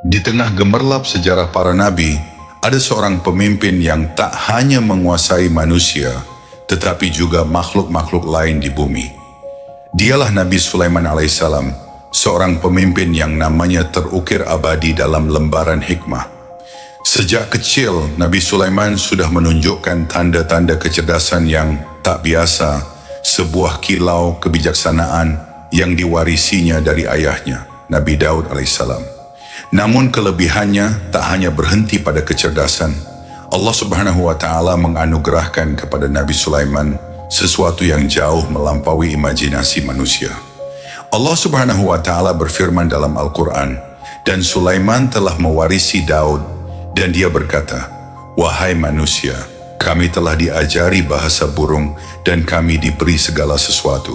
Di tengah gemerlap sejarah para nabi, ada seorang pemimpin yang tak hanya menguasai manusia, tetapi juga makhluk-makhluk lain di bumi. Dialah Nabi Sulaiman alaihissalam, seorang pemimpin yang namanya terukir abadi dalam lembaran hikmah. Sejak kecil, Nabi Sulaiman sudah menunjukkan tanda-tanda kecerdasan yang tak biasa, sebuah kilau kebijaksanaan yang diwarisinya dari ayahnya, Nabi Daud alaihissalam. Namun kelebihannya tak hanya berhenti pada kecerdasan. Allah Subhanahu wa Ta'ala menganugerahkan kepada Nabi Sulaiman sesuatu yang jauh melampaui imajinasi manusia. Allah Subhanahu wa Ta'ala berfirman dalam Al-Quran, dan Sulaiman telah mewarisi Daud, dan dia berkata, "Wahai manusia, kami telah diajari bahasa burung dan kami diberi segala sesuatu.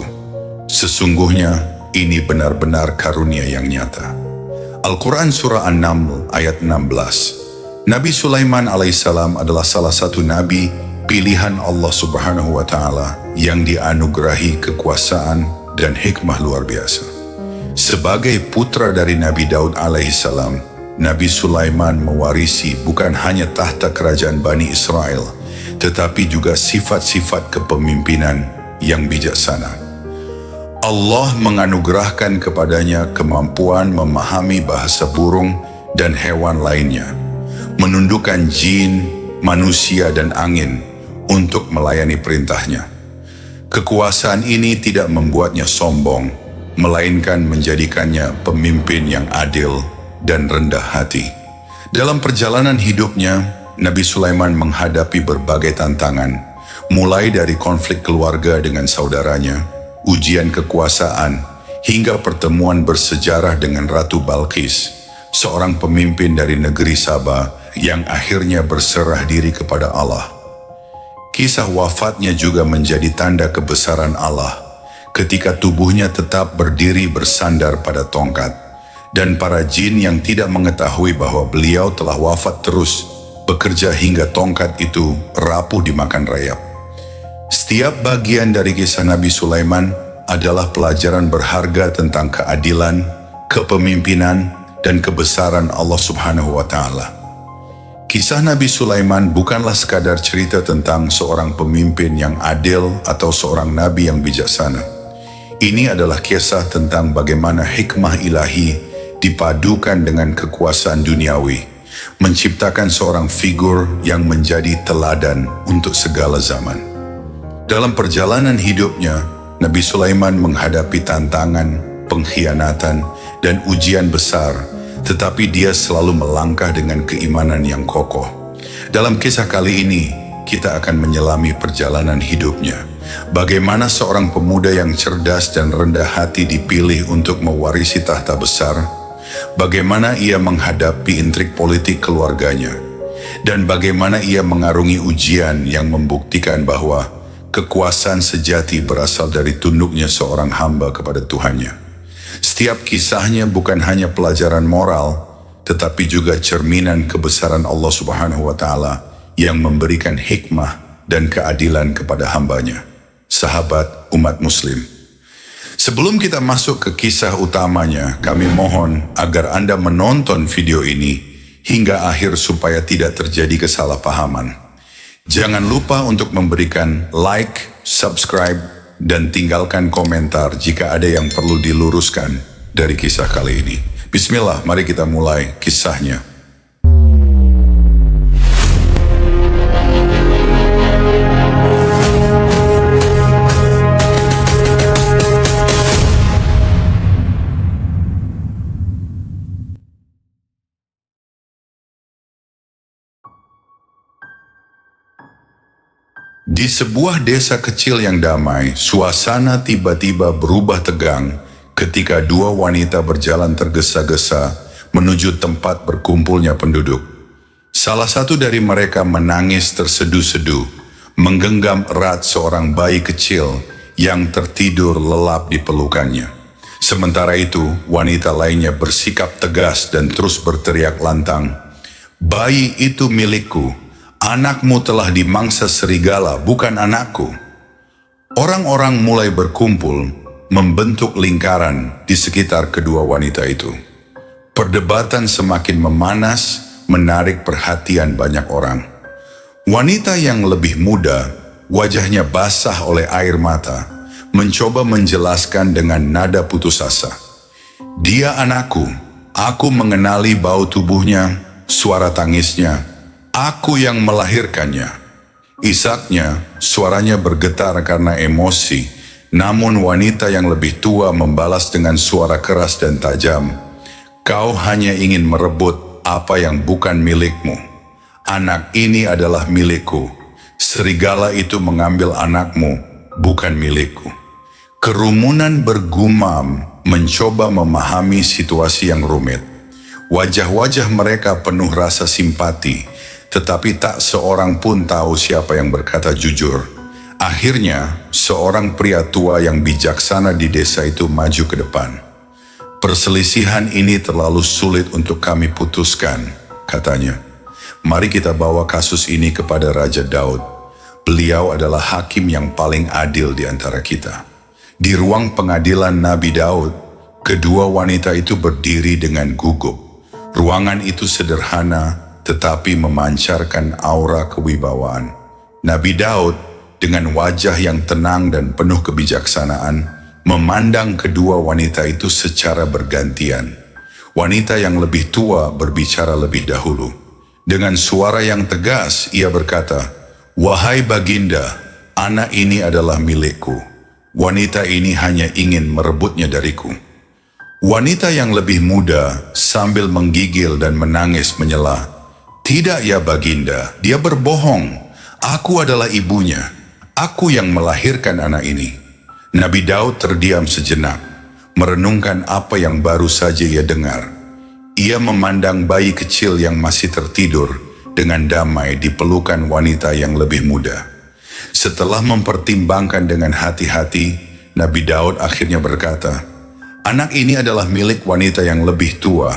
Sesungguhnya ini benar-benar karunia yang nyata." Al-Quran Surah An-Naml ayat 16. Nabi Sulaiman alaihissalam adalah salah satu nabi pilihan Allah Subhanahu wa Ta'ala yang dianugerahi kekuasaan dan hikmah luar biasa. Sebagai putra dari Nabi Daud alaihissalam, Nabi Sulaiman mewarisi bukan hanya tahta kerajaan Bani Israel, tetapi juga sifat-sifat kepemimpinan yang bijaksana. Allah menganugerahkan kepadanya kemampuan memahami bahasa burung dan hewan lainnya, menundukkan jin, manusia dan angin untuk melayani perintahnya. Kekuasaan ini tidak membuatnya sombong, melainkan menjadikannya pemimpin yang adil dan rendah hati. Dalam perjalanan hidupnya, Nabi Sulaiman menghadapi berbagai tantangan, mulai dari konflik keluarga dengan saudaranya, ujian kekuasaan, hingga pertemuan bersejarah dengan Ratu Balqis, seorang pemimpin dari negeri Sabah yang akhirnya berserah diri kepada Allah. Kisah wafatnya juga menjadi tanda kebesaran Allah, ketika tubuhnya tetap berdiri bersandar pada tongkat, dan para jin yang tidak mengetahui bahwa beliau telah wafat terus bekerja hingga tongkat itu rapuh dimakan rayap. Setiap bagian dari kisah Nabi Sulaiman adalah pelajaran berharga tentang keadilan, kepemimpinan, dan kebesaran Allah Subhanahu wa Ta'ala. Kisah Nabi Sulaiman bukanlah sekadar cerita tentang seorang pemimpin yang adil atau seorang nabi yang bijaksana. Ini adalah kisah tentang bagaimana hikmah ilahi dipadukan dengan kekuasaan duniawi, menciptakan seorang figur yang menjadi teladan untuk segala zaman. Dalam perjalanan hidupnya, Nabi Sulaiman menghadapi tantangan, pengkhianatan, dan ujian besar, tetapi dia selalu melangkah dengan keimanan yang kokoh. Dalam kisah kali ini, kita akan menyelami perjalanan hidupnya. Bagaimana seorang pemuda yang cerdas dan rendah hati dipilih untuk mewarisi tahta besar, bagaimana ia menghadapi intrik politik keluarganya, dan bagaimana ia mengarungi ujian yang membuktikan bahwa kekuasaan sejati berasal dari tunduknya seorang hamba kepada Tuhannya. Setiap kisahnya bukan hanya pelajaran moral, tetapi juga cerminan kebesaran Allah Subhanahu wa Ta'ala yang memberikan hikmah dan keadilan kepada hambanya. Sahabat umat muslim, sebelum kita masuk ke kisah utamanya, kami mohon agar Anda menonton video ini hingga akhir supaya tidak terjadi kesalahpahaman. Jangan lupa untuk memberikan like, subscribe, dan tinggalkan komentar jika ada yang perlu diluruskan dari kisah kali ini. Bismillah, mari kita mulai kisahnya. Di sebuah desa kecil yang damai, suasana tiba-tiba berubah tegang ketika dua wanita berjalan tergesa-gesa menuju tempat berkumpulnya penduduk. Salah satu dari mereka menangis terseduh-seduh, menggenggam erat seorang bayi kecil yang tertidur lelap di pelukannya. Sementara itu, wanita lainnya bersikap tegas dan terus berteriak lantang, "Bayi itu milikku. Anakmu telah dimangsa serigala, bukan anakku." Orang-orang mulai berkumpul, membentuk lingkaran di sekitar kedua wanita itu. Perdebatan semakin memanas, menarik perhatian banyak orang. Wanita yang lebih muda, wajahnya basah oleh air mata, mencoba menjelaskan dengan nada putus asa. Dia anakku, aku mengenali bau tubuhnya, suara tangisnya, aku yang melahirkannya. Isaknya, suaranya bergetar karena emosi, namun wanita yang lebih tua membalas dengan suara keras dan tajam. Kau hanya ingin merebut apa yang bukan milikmu. Anak ini adalah milikku. Serigala itu mengambil anakmu, bukan milikku. Kerumunan bergumam mencoba memahami situasi yang rumit. Wajah-wajah mereka penuh rasa simpati, tetapi tak seorang pun tahu siapa yang berkata jujur. Akhirnya, seorang pria tua yang bijaksana di desa itu maju ke depan. Perselisihan ini terlalu sulit untuk kami putuskan, katanya. Mari kita bawa kasus ini kepada Raja Daud. Beliau adalah hakim yang paling adil di antara kita. Di ruang pengadilan Nabi Daud, kedua wanita itu berdiri dengan gugup. Ruangan itu sederhana, tetapi memancarkan aura kewibawaan. Nabi Daud, dengan wajah yang tenang dan penuh kebijaksanaan, memandang kedua wanita itu secara bergantian. Wanita yang lebih tua berbicara lebih dahulu. Dengan suara yang tegas, ia berkata, "Wahai Baginda, anak ini adalah milikku. Wanita ini hanya ingin merebutnya dariku." Wanita yang lebih muda sambil menggigil dan menangis menyela, "Tidak ya Baginda, dia berbohong. Aku adalah ibunya. Aku yang melahirkan anak ini." Nabi Daud terdiam sejenak, merenungkan apa yang baru saja ia dengar. Ia memandang bayi kecil yang masih tertidur dengan damai di pelukan wanita yang lebih muda. Setelah mempertimbangkan dengan hati-hati, Nabi Daud akhirnya berkata, "Anak ini adalah milik wanita yang lebih tua."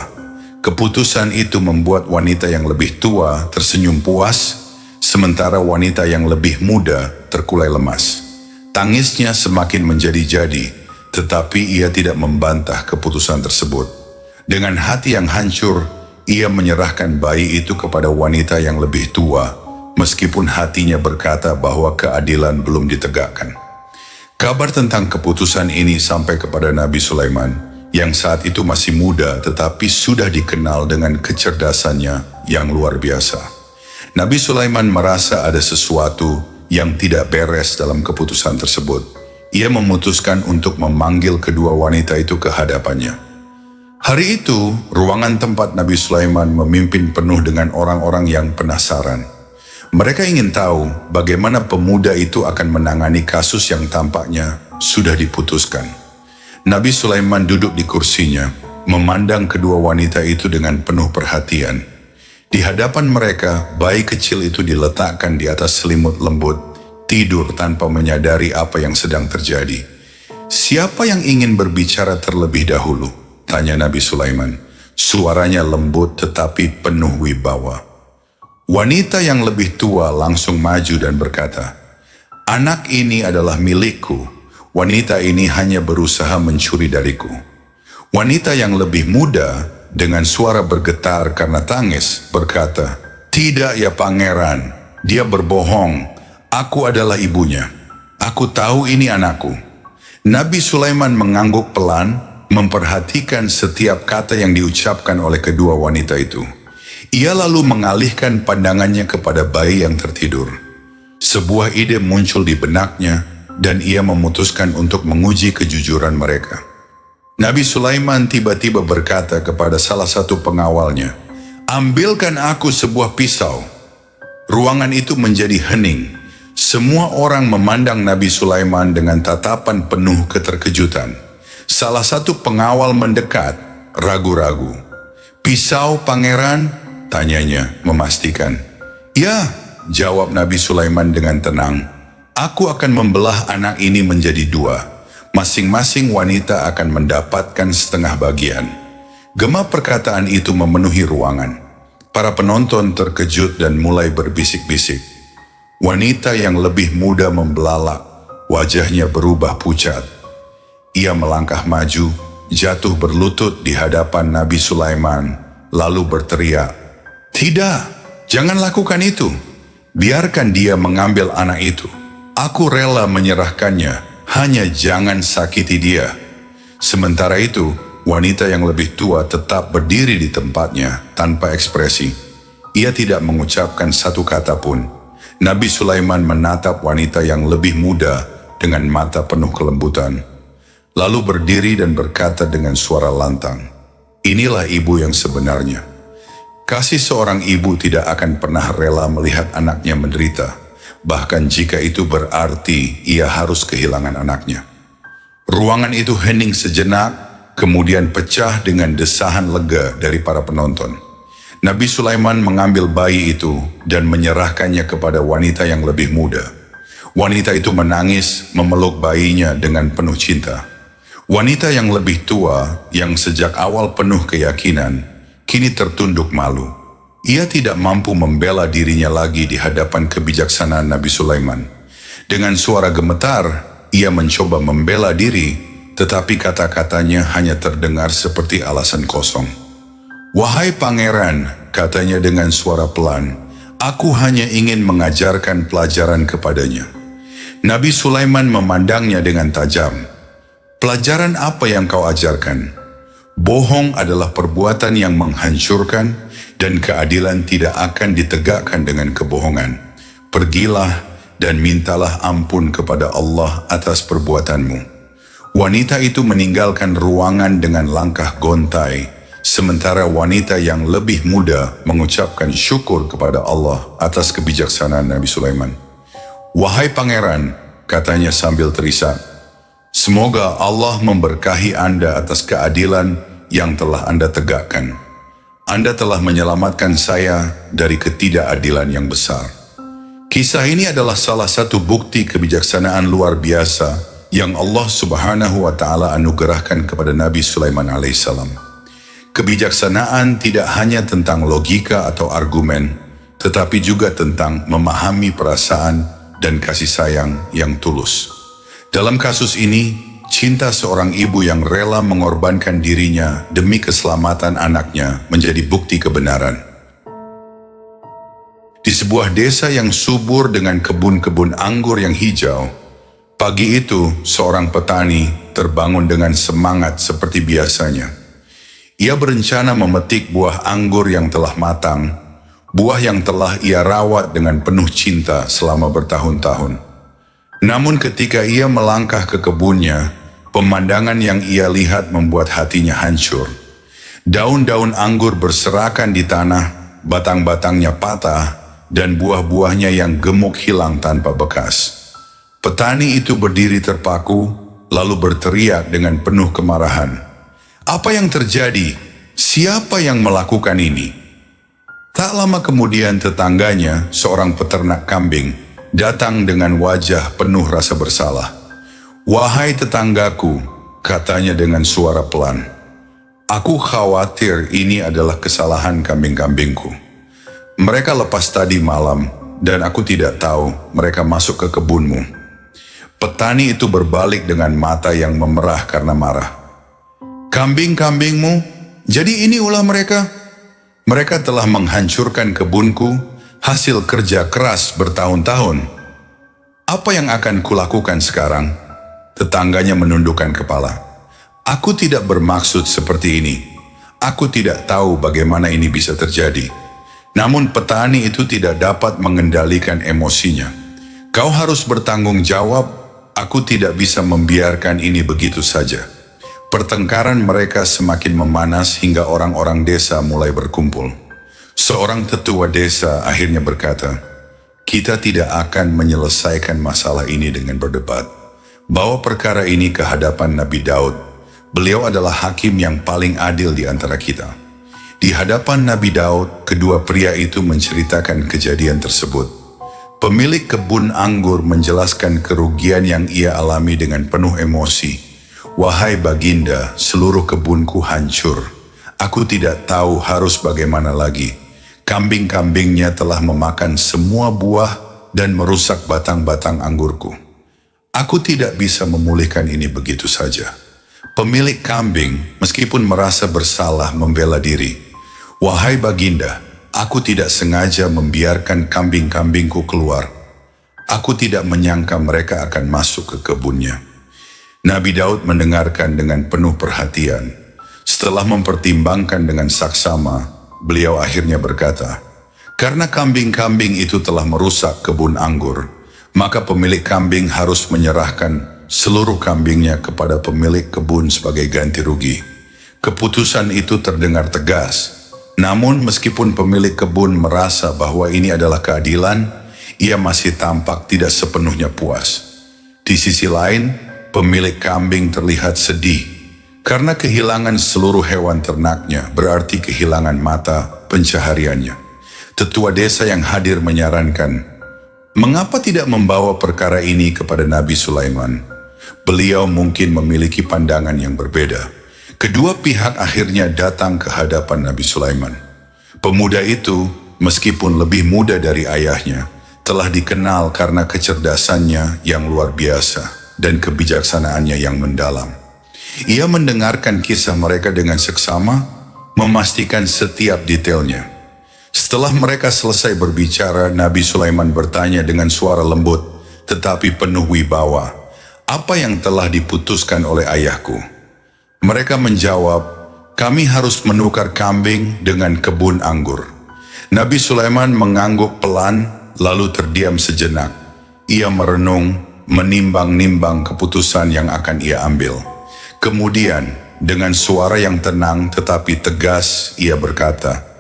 Keputusan itu membuat wanita yang lebih tua tersenyum puas, sementara wanita yang lebih muda terkulai lemas. Tangisnya semakin menjadi-jadi, tetapi ia tidak membantah keputusan tersebut. Dengan hati yang hancur, ia menyerahkan bayi itu kepada wanita yang lebih tua, meskipun hatinya berkata bahwa keadilan belum ditegakkan. Kabar tentang keputusan ini sampai kepada Nabi Sulaiman, yang saat itu masih muda tetapi sudah dikenal dengan kecerdasannya yang luar biasa. Nabi Sulaiman merasa ada sesuatu yang tidak beres dalam keputusan tersebut. Ia memutuskan untuk memanggil kedua wanita itu ke hadapannya. Hari itu, ruangan tempat Nabi Sulaiman memimpin penuh dengan orang-orang yang penasaran. Mereka ingin tahu bagaimana pemuda itu akan menangani kasus yang tampaknya sudah diputuskan. Nabi Sulaiman duduk di kursinya, memandang kedua wanita itu dengan penuh perhatian. Di hadapan mereka, bayi kecil itu diletakkan di atas selimut lembut, tidur tanpa menyadari apa yang sedang terjadi. "Siapa yang ingin berbicara terlebih dahulu?" tanya Nabi Sulaiman. Suaranya lembut tetapi penuh wibawa. Wanita yang lebih tua langsung maju dan berkata, "Anak ini adalah milikku. Wanita ini hanya berusaha mencuri dariku." Wanita yang lebih muda dengan suara bergetar karena tangis berkata, "Tidak ya pangeran, dia berbohong. Aku adalah ibunya. Aku tahu ini anakku." Nabi Sulaiman mengangguk pelan, memperhatikan setiap kata yang diucapkan oleh kedua wanita itu. Ia lalu mengalihkan pandangannya kepada bayi yang tertidur. Sebuah ide muncul di benaknya dan ia memutuskan untuk menguji kejujuran mereka. Nabi Sulaiman tiba-tiba berkata kepada salah satu pengawalnya, "Ambilkan aku sebuah pisau." Ruangan itu menjadi hening. Semua orang memandang Nabi Sulaiman dengan tatapan penuh keterkejutan. Salah satu pengawal mendekat, ragu-ragu. "Pisau, pangeran?" tanyanya, memastikan. "Ya," jawab Nabi Sulaiman dengan tenang. "Aku akan membelah anak ini menjadi dua. Masing-masing wanita akan mendapatkan setengah bagian." Gema perkataan itu memenuhi ruangan. Para penonton terkejut dan mulai berbisik-bisik. Wanita yang lebih muda membelalak, wajahnya berubah pucat. Ia melangkah maju, jatuh berlutut di hadapan Nabi Sulaiman, lalu berteriak, "Tidak, jangan lakukan itu. Biarkan dia mengambil anak itu. Aku rela menyerahkannya, hanya jangan sakiti dia." Sementara itu, wanita yang lebih tua tetap berdiri di tempatnya tanpa ekspresi. Ia tidak mengucapkan satu kata pun. Nabi Sulaiman menatap wanita yang lebih muda dengan mata penuh kelembutan, lalu berdiri dan berkata dengan suara lantang, "Inilah ibu yang sebenarnya." Kasih seorang ibu tidak akan pernah rela melihat anaknya menderita, bahkan jika itu berarti ia harus kehilangan anaknya. Ruangan itu hening sejenak, kemudian pecah dengan desahan lega dari para penonton. Nabi Sulaiman mengambil bayi itu dan menyerahkannya kepada wanita yang lebih muda. Wanita itu menangis memeluk bayinya dengan penuh cinta. Wanita yang lebih tua, yang sejak awal penuh keyakinan, kini tertunduk malu. Ia tidak mampu membela dirinya lagi di hadapan kebijaksanaan Nabi Sulaiman. Dengan suara gemetar, ia mencoba membela diri, tetapi kata-katanya hanya terdengar seperti alasan kosong. "Wahai pangeran," katanya dengan suara pelan, "aku hanya ingin mengajarkan pelajaran kepadanya." Nabi Sulaiman memandangnya dengan tajam. "Pelajaran apa yang kau ajarkan? Bohong adalah perbuatan yang menghancurkan dan keadilan tidak akan ditegakkan dengan kebohongan. Pergilah dan mintalah ampun kepada Allah atas perbuatanmu." Wanita itu meninggalkan ruangan dengan langkah gontai, sementara wanita yang lebih muda mengucapkan syukur kepada Allah atas kebijaksanaan Nabi Sulaiman. "Wahai pangeran," katanya sambil terisak, "semoga Allah memberkahi Anda atas keadilan yang telah Anda tegakkan. Anda telah menyelamatkan saya dari ketidakadilan yang besar." Kisah ini adalah salah satu bukti kebijaksanaan luar biasa yang Allah Subhanahu wa Ta'ala anugerahkan kepada Nabi Sulaiman alaihissalam. Kebijaksanaan tidak hanya tentang logika atau argumen, tetapi juga tentang memahami perasaan dan kasih sayang yang tulus. Dalam kasus ini, cinta seorang ibu yang rela mengorbankan dirinya demi keselamatan anaknya menjadi bukti kebenaran. Di sebuah desa yang subur dengan kebun-kebun anggur yang hijau, pagi itu seorang petani terbangun dengan semangat seperti biasanya. Ia berencana memetik buah anggur yang telah matang, buah yang telah ia rawat dengan penuh cinta selama bertahun-tahun. Namun ketika ia melangkah ke kebunnya, pemandangan yang ia lihat membuat hatinya hancur. Daun-daun anggur berserakan di tanah, batang-batangnya patah, dan buah-buahnya yang gemuk hilang tanpa bekas. Petani itu berdiri terpaku, lalu berteriak dengan penuh kemarahan, "Apa yang terjadi? Siapa yang melakukan ini?" Tak lama kemudian tetangganya, seorang peternak kambing, datang dengan wajah penuh rasa bersalah. "Wahai tetanggaku," katanya dengan suara pelan, "aku khawatir ini adalah kesalahan kambing-kambingku. Mereka lepas tadi malam dan aku tidak tahu mereka masuk ke kebunmu." Petani itu berbalik dengan mata yang memerah karena marah. "Kambing-kambingmu? Jadi ini ulah mereka? Mereka telah menghancurkan kebunku, hasil kerja keras bertahun-tahun. Apa yang akan kulakukan sekarang?" Tetangganya menundukkan kepala. "Aku tidak bermaksud seperti ini. Aku tidak tahu bagaimana ini bisa terjadi." Namun petani itu tidak dapat mengendalikan emosinya. "Kau harus bertanggung jawab. Aku tidak bisa membiarkan ini begitu saja." Pertengkaran mereka semakin memanas hingga orang-orang desa mulai berkumpul. Seorang tetua desa akhirnya berkata, "Kita tidak akan menyelesaikan masalah ini dengan berdebat. Bawa perkara ini ke hadapan Nabi Daud. Beliau adalah hakim yang paling adil di antara kita." Di hadapan Nabi Daud, kedua pria itu menceritakan kejadian tersebut. Pemilik kebun anggur menjelaskan kerugian yang ia alami dengan penuh emosi. "Wahai baginda, seluruh kebunku hancur. Aku tidak tahu harus bagaimana lagi. Kambing-kambingnya telah memakan semua buah dan merusak batang-batang anggurku. Aku tidak bisa memulihkan ini begitu saja. Pemilik kambing meskipun merasa bersalah membela diri. Wahai baginda, aku tidak sengaja membiarkan kambing-kambingku keluar. Aku tidak menyangka mereka akan masuk ke kebunnya. Nabi Daud mendengarkan dengan penuh perhatian. Setelah mempertimbangkan dengan saksama, beliau akhirnya berkata, karena kambing-kambing itu telah merusak kebun anggur, maka pemilik kambing harus menyerahkan seluruh kambingnya kepada pemilik kebun sebagai ganti rugi. Keputusan itu terdengar tegas, namun meskipun pemilik kebun merasa bahwa ini adalah keadilan, ia masih tampak tidak sepenuhnya puas. Di sisi lain, pemilik kambing terlihat sedih, karena kehilangan seluruh hewan ternaknya berarti kehilangan mata pencahariannya. Tetua desa yang hadir menyarankan, mengapa tidak membawa perkara ini kepada Nabi Sulaiman? Beliau mungkin memiliki pandangan yang berbeda. Kedua pihak akhirnya datang ke hadapan Nabi Sulaiman. Pemuda itu, meskipun lebih muda dari ayahnya, telah dikenal karena kecerdasannya yang luar biasa dan kebijaksanaannya yang mendalam. Ia mendengarkan kisah mereka dengan seksama, memastikan setiap detailnya. Setelah mereka selesai berbicara, Nabi Sulaiman bertanya dengan suara lembut tetapi penuh wibawa, apa yang telah diputuskan oleh ayahku? Mereka menjawab, kami harus menukar kambing dengan kebun anggur. Nabi Sulaiman mengangguk pelan lalu terdiam sejenak. Ia merenung, menimbang-nimbang keputusan yang akan ia ambil. Kemudian dengan suara yang tenang tetapi tegas ia berkata,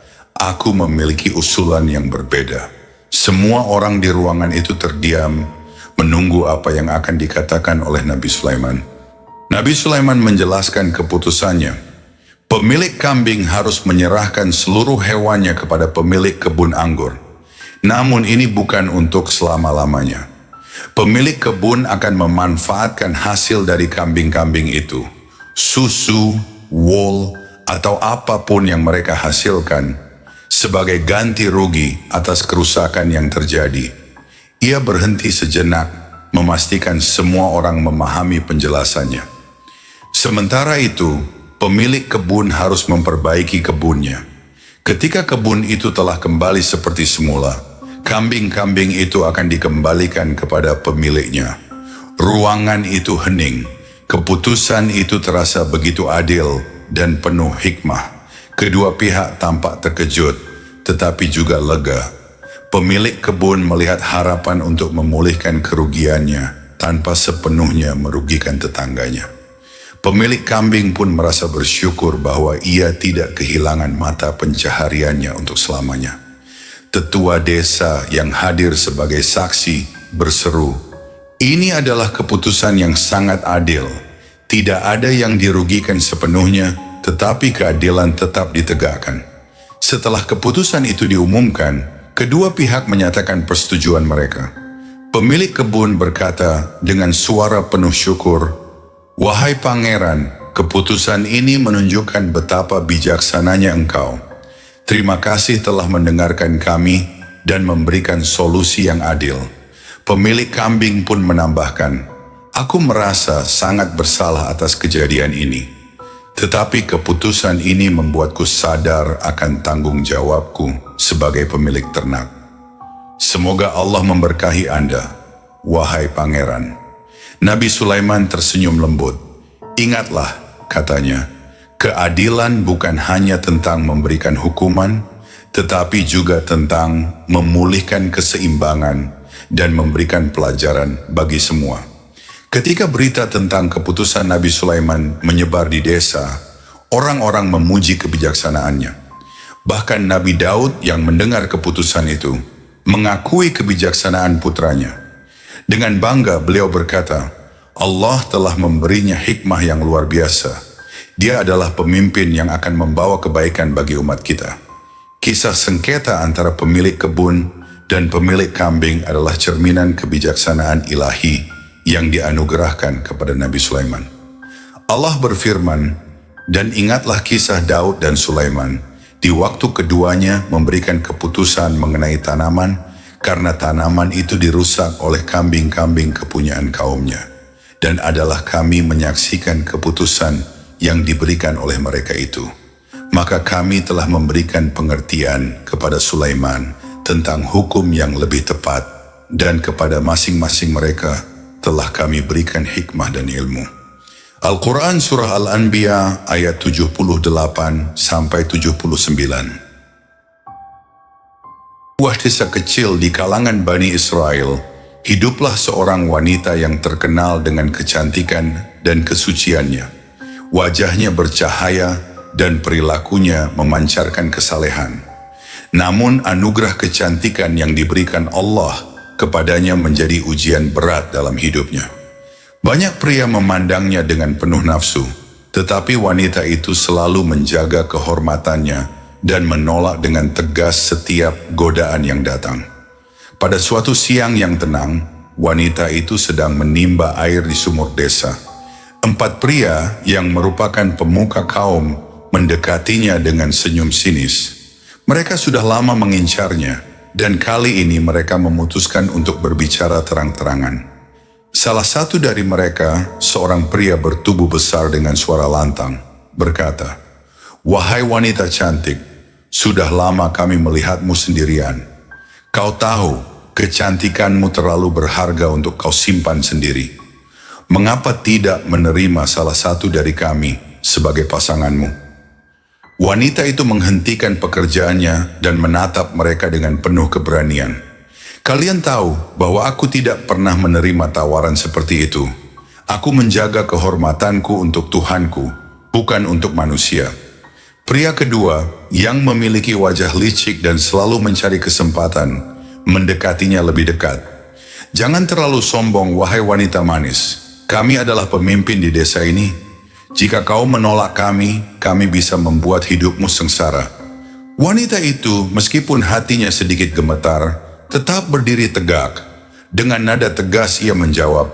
aku memiliki usulan yang berbeda. Semua orang di ruangan itu terdiam, menunggu apa yang akan dikatakan oleh Nabi Sulaiman. Nabi Sulaiman menjelaskan keputusannya. Pemilik kambing harus menyerahkan seluruh hewannya kepada pemilik kebun anggur. Namun ini bukan untuk selama-lamanya. Pemilik kebun akan memanfaatkan hasil dari kambing-kambing itu. Susu, wool, atau apapun yang mereka hasilkan sebagai ganti rugi atas kerusakan yang terjadi. Ia berhenti sejenak, memastikan semua orang memahami penjelasannya. Sementara itu, pemilik kebun harus memperbaiki kebunnya. Ketika kebun itu telah kembali seperti semula, kambing-kambing itu akan dikembalikan kepada pemiliknya. Ruangan itu hening. Keputusan itu terasa begitu adil dan penuh hikmah. Kedua pihak tampak terkejut, tetapi juga lega. Pemilik kebun melihat harapan untuk memulihkan kerugiannya tanpa sepenuhnya merugikan tetangganya. Pemilik kambing pun merasa bersyukur bahwa ia tidak kehilangan mata pencahariannya untuk selamanya. Tetua desa yang hadir sebagai saksi berseru, ini adalah keputusan yang sangat adil. Tidak ada yang dirugikan sepenuhnya, tetapi keadilan tetap ditegakkan. Setelah keputusan itu diumumkan, kedua pihak menyatakan persetujuan mereka. Pemilik kebun berkata dengan suara penuh syukur, wahai pangeran, keputusan ini menunjukkan betapa bijaksananya engkau. Terima kasih telah mendengarkan kami dan memberikan solusi yang adil. Pemilik kambing pun menambahkan, aku merasa sangat bersalah atas kejadian ini. Tetapi keputusan ini membuatku sadar akan tanggung jawabku sebagai pemilik ternak. Semoga Allah memberkahi Anda, wahai pangeran. Nabi Sulaiman tersenyum lembut. Ingatlah, katanya, keadilan bukan hanya tentang memberikan hukuman, tetapi juga tentang memulihkan keseimbangan dan memberikan pelajaran bagi semua. Ketika berita tentang keputusan Nabi Sulaiman menyebar di desa, orang-orang memuji kebijaksanaannya. Bahkan Nabi Daud yang mendengar keputusan itu, mengakui kebijaksanaan putranya. Dengan bangga beliau berkata, Allah telah memberinya hikmah yang luar biasa. Dia adalah pemimpin yang akan membawa kebaikan bagi umat kita. Kisah sengketa antara pemilik kebun dan pemilik kambing adalah cerminan kebijaksanaan ilahi yang dianugerahkan kepada Nabi Sulaiman. Allah berfirman, dan ingatlah kisah Daud dan Sulaiman di waktu keduanya memberikan keputusan mengenai tanaman karena tanaman itu dirusak oleh kambing-kambing kepunyaan kaumnya. dan adalah kami menyaksikan keputusan yang diberikan oleh mereka itu. Maka kami telah memberikan pengertian kepada Sulaiman tentang hukum yang lebih tepat, dan kepada masing-masing mereka telah kami berikan hikmah dan ilmu. Al-Quran Surah Al-Anbiya ayat 78-79. Sebuah desa kecil di kalangan Bani Israel, hiduplah seorang wanita yang terkenal dengan kecantikan dan kesuciannya. Wajahnya bercahaya dan perilakunya memancarkan kesalehan. Namun anugerah kecantikan yang diberikan Allah kepadanya menjadi ujian berat dalam hidupnya. Banyak pria memandangnya dengan penuh nafsu, tetapi wanita itu selalu menjaga kehormatannya dan menolak dengan tegas setiap godaan yang datang. Pada suatu siang yang tenang, wanita itu sedang menimba air di sumur desa. 4 pria yang merupakan pemuka kaum mendekatinya dengan senyum sinis. Mereka sudah lama mengincarnya, dan kali ini mereka memutuskan untuk berbicara terang-terangan. Salah satu dari mereka, seorang pria bertubuh besar dengan suara lantang, berkata, "Wahai wanita cantik, sudah lama kami melihatmu sendirian. Kau tahu, kecantikanmu terlalu berharga untuk kau simpan sendiri. Mengapa tidak menerima salah satu dari kami sebagai pasanganmu?" Wanita itu menghentikan pekerjaannya dan menatap mereka dengan penuh keberanian. "Kalian tahu bahwa aku tidak pernah menerima tawaran seperti itu. Aku menjaga kehormatanku untuk Tuhanku, bukan untuk manusia." Pria kedua, yang memiliki wajah licik dan selalu mencari kesempatan, mendekatinya lebih dekat. "Jangan terlalu sombong, wahai wanita manis. Kami adalah pemimpin di desa ini. Jika kau menolak kami bisa membuat hidupmu sengsara." Wanita itu, meskipun hatinya sedikit gemetar, tetap berdiri tegak. Dengan nada tegas ia menjawab,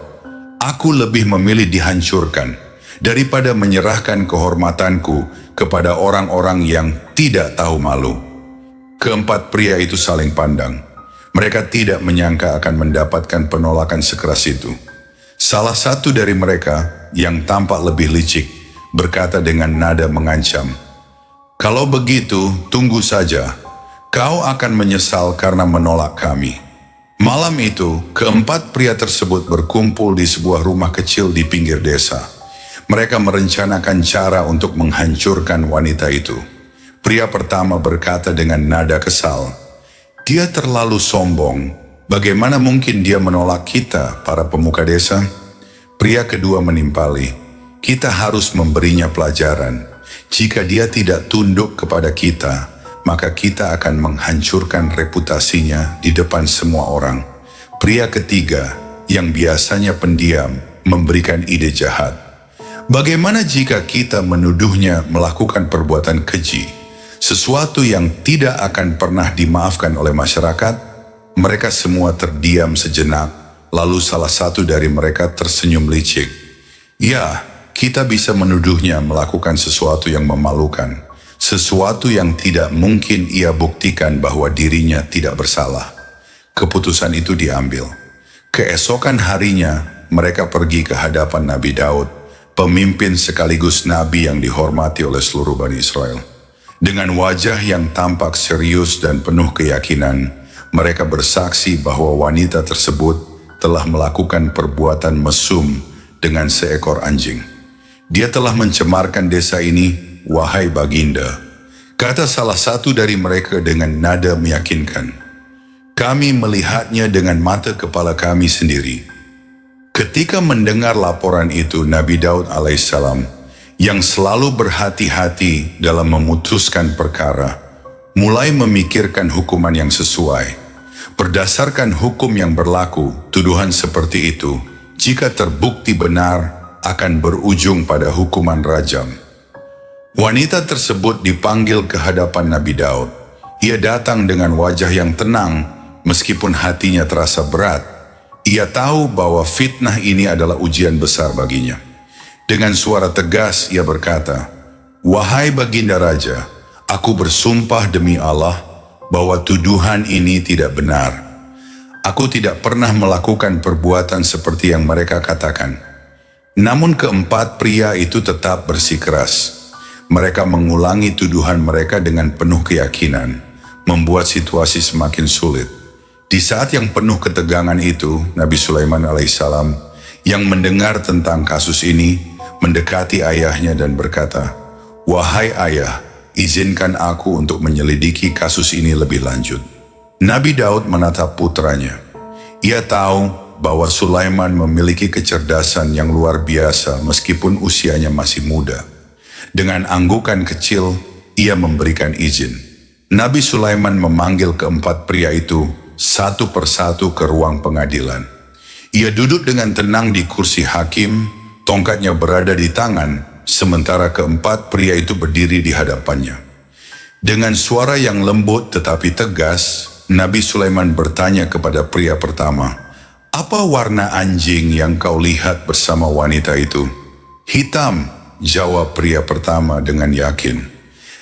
"Aku lebih memilih dihancurkan daripada menyerahkan kehormatanku kepada orang-orang yang tidak tahu malu." Keempat pria itu saling pandang. Mereka tidak menyangka akan mendapatkan penolakan sekeras itu. Salah satu dari mereka, yang tampak lebih licik, berkata dengan nada mengancam, "Kalau begitu, tunggu saja. Kau akan menyesal karena menolak kami." Malam itu, keempat pria tersebut berkumpul di sebuah rumah kecil di pinggir desa. Mereka merencanakan cara untuk menghancurkan wanita itu. Pria pertama berkata dengan nada kesal, "Dia terlalu sombong. Bagaimana mungkin dia menolak kita, para pemuka desa?" Pria kedua menimpali, "Kita harus memberinya pelajaran. Jika dia tidak tunduk kepada kita, maka kita akan menghancurkan reputasinya di depan semua orang." Pria ketiga, yang biasanya pendiam, memberikan ide jahat. "Bagaimana jika kita menuduhnya melakukan perbuatan keji, sesuatu yang tidak akan pernah dimaafkan oleh masyarakat?" Mereka semua terdiam sejenak, lalu salah satu dari mereka tersenyum licik. "Ya, kita bisa menuduhnya melakukan sesuatu yang memalukan, sesuatu yang tidak mungkin ia buktikan bahwa dirinya tidak bersalah." Keputusan itu diambil. Keesokan harinya, mereka pergi ke hadapan Nabi Daud, pemimpin sekaligus nabi yang dihormati oleh seluruh Bani Israel. Dengan wajah yang tampak serius dan penuh keyakinan, mereka bersaksi bahwa wanita tersebut telah melakukan perbuatan mesum dengan seekor anjing. "Dia telah mencemarkan desa ini, wahai baginda," kata salah satu dari mereka dengan nada meyakinkan. "Kami melihatnya dengan mata kepala kami sendiri." Ketika mendengar laporan itu, Nabi Daud alaihissalam, yang selalu berhati-hati dalam memutuskan perkara, mulai memikirkan hukuman yang sesuai. Berdasarkan hukum yang berlaku, tuduhan seperti itu, jika terbukti benar, akan berujung pada hukuman rajam. Wanita tersebut dipanggil ke hadapan Nabi Daud. Ia datang dengan wajah yang tenang, meskipun hatinya terasa berat. Ia tahu bahwa fitnah ini adalah ujian besar baginya. Dengan suara tegas ia berkata, "Wahai baginda raja, aku bersumpah demi Allah bahwa tuduhan ini tidak benar. Aku tidak pernah melakukan perbuatan seperti yang mereka katakan. Namun keempat pria itu tetap bersikeras. Mereka mengulangi tuduhan mereka dengan penuh keyakinan, membuat situasi semakin sulit. Di saat yang penuh ketegangan itu, Nabi Sulaiman alaihissalam yang mendengar tentang kasus ini, mendekati ayahnya dan berkata, "Wahai ayah, izinkan aku untuk menyelidiki kasus ini lebih lanjut." Nabi Daud menatap putranya. Ia tahu bahwa Sulaiman memiliki kecerdasan yang luar biasa meskipun usianya masih muda. Dengan anggukan kecil, ia memberikan izin. Nabi Sulaiman memanggil keempat pria itu satu persatu ke ruang pengadilan. Ia duduk dengan tenang di kursi hakim, tongkatnya berada di tangan, sementara keempat pria itu berdiri di hadapannya. Dengan suara yang lembut tetapi tegas, Nabi Sulaiman bertanya kepada pria pertama, "Apa warna anjing yang kau lihat bersama wanita itu?" "Hitam," jawab pria pertama dengan yakin.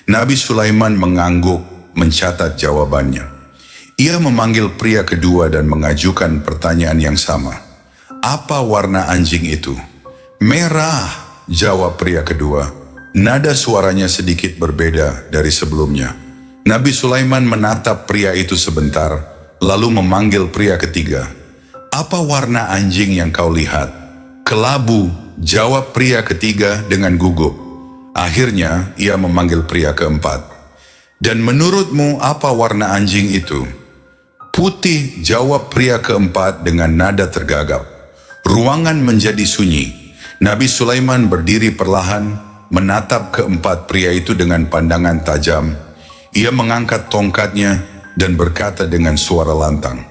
Nabi Sulaiman mengangguk mencatat jawabannya. Ia memanggil pria kedua dan mengajukan pertanyaan yang sama. "Apa warna anjing itu?" "Merah," jawab pria kedua. Nada suaranya sedikit berbeda dari sebelumnya. Nabi Sulaiman menatap pria itu sebentar, lalu memanggil pria ketiga. "Apa warna anjing yang kau lihat?" "Kelabu," jawab pria ketiga dengan gugup. Akhirnya ia memanggil pria keempat. "Dan menurutmu apa warna anjing itu?" "Putih," jawab pria keempat dengan nada tergagap. Ruangan menjadi sunyi. Nabi Sulaiman berdiri perlahan, menatap keempat pria itu dengan pandangan tajam. Ia mengangkat tongkatnya dan berkata dengan suara lantang,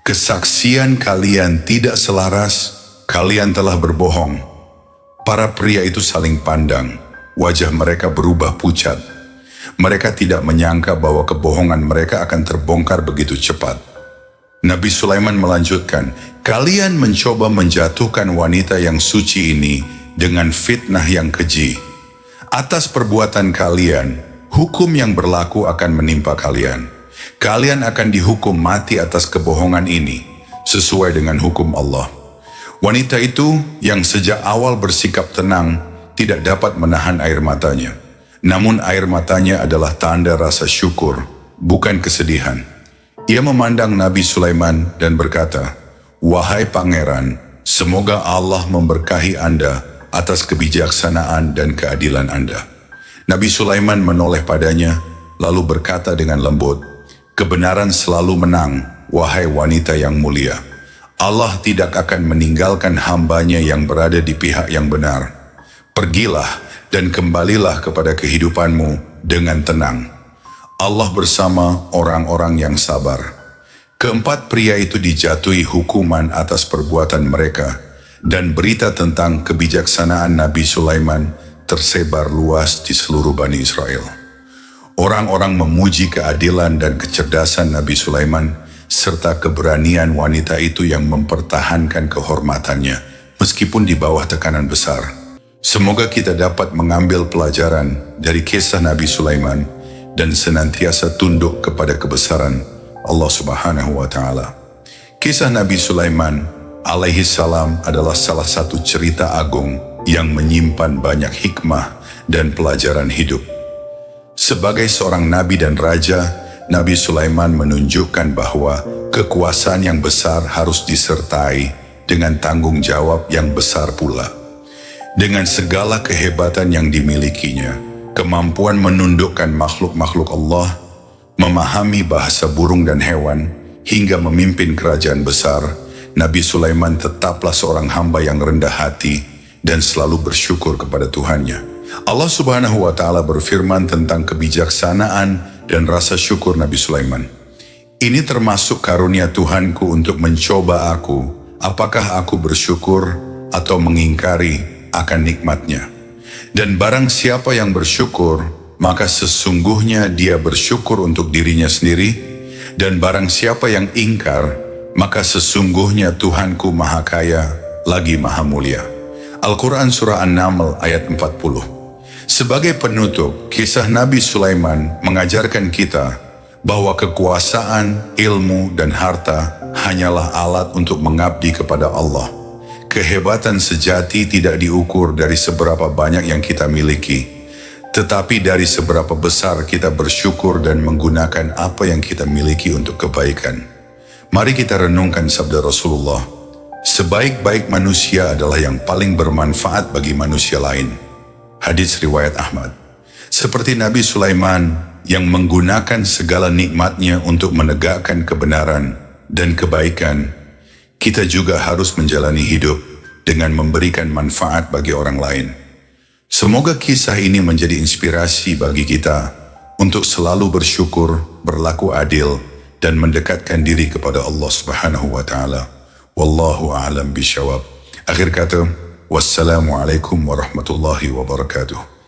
"Kesaksian kalian tidak selaras, kalian telah berbohong." Para pria itu saling pandang, wajah mereka berubah pucat. Mereka tidak menyangka bahwa kebohongan mereka akan terbongkar begitu cepat. Nabi Sulaiman melanjutkan, "Kalian mencoba menjatuhkan wanita yang suci ini dengan fitnah yang keji. Atas perbuatan kalian, hukum yang berlaku akan menimpa kalian. Kalian akan dihukum mati atas kebohongan ini, sesuai dengan hukum Allah." Wanita itu yang sejak awal bersikap tenang tidak dapat menahan air matanya. Namun air matanya adalah tanda rasa syukur, bukan kesedihan. Ia memandang Nabi Sulaiman dan berkata, "Wahai pangeran, semoga Allah memberkahi Anda atas kebijaksanaan dan keadilan Anda." Nabi Sulaiman menoleh padanya, lalu berkata dengan lembut, "Kebenaran selalu menang, wahai wanita yang mulia. Allah tidak akan meninggalkan hambanya yang berada di pihak yang benar. Pergilah dan kembalilah kepada kehidupanmu dengan tenang. Allah bersama orang-orang yang sabar." Keempat pria itu dijatuhi hukuman atas perbuatan mereka, dan berita tentang kebijaksanaan Nabi Sulaiman tersebar luas di seluruh Bani Israel. Orang-orang memuji keadilan dan kecerdasan Nabi Sulaiman, serta keberanian wanita itu yang mempertahankan kehormatannya, meskipun di bawah tekanan besar. Semoga kita dapat mengambil pelajaran dari kisah Nabi Sulaiman dan senantiasa tunduk kepada kebesaran Allah Subhanahu wa Ta'ala. Kisah Nabi Sulaiman alaihi salam adalah salah satu cerita agung yang menyimpan banyak hikmah dan pelajaran hidup. Sebagai seorang nabi dan raja, Nabi Sulaiman menunjukkan bahwa kekuasaan yang besar harus disertai dengan tanggung jawab yang besar pula. Dengan segala kehebatan yang dimilikinya, kemampuan menundukkan makhluk-makhluk Allah, memahami bahasa burung dan hewan, hingga memimpin kerajaan besar, Nabi Sulaiman tetaplah seorang hamba yang rendah hati dan selalu bersyukur kepada Tuhannya. Allah Subhanahu wa Ta'ala berfirman tentang kebijaksanaan dan rasa syukur Nabi Sulaiman. "Ini termasuk karunia Tuhanku untuk mencoba aku, apakah aku bersyukur atau mengingkari akan nikmatnya. Dan barang siapa yang bersyukur, maka sesungguhnya dia bersyukur untuk dirinya sendiri, dan barang siapa yang ingkar, maka sesungguhnya Tuhanku Maha Kaya lagi Maha Mulia." Al-Quran Surah An-Naml ayat 40. Sebagai penutup, kisah Nabi Sulaiman mengajarkan kita bahwa kekuasaan, ilmu, dan harta hanyalah alat untuk mengabdi kepada Allah. kehebatan sejati tidak diukur dari seberapa banyak yang kita miliki, tetapi dari seberapa besar kita bersyukur dan menggunakan apa yang kita miliki untuk kebaikan. Mari kita renungkan sabda Rasulullah, sebaik-baik manusia adalah yang paling bermanfaat bagi manusia lain. Hadis riwayat Ahmad. Seperti Nabi Sulaiman yang menggunakan segala nikmatnya untuk menegakkan kebenaran dan kebaikan, kita juga harus menjalani hidup dengan memberikan manfaat bagi orang lain. Semoga kisah ini menjadi inspirasi bagi kita untuk selalu bersyukur, berlaku adil, dan mendekatkan diri kepada Allah Subhanahu wa Ta'ala. Wallahu a'lam bishawab. Akhir kata, wassalamualaikum warahmatullahi wabarakatuh.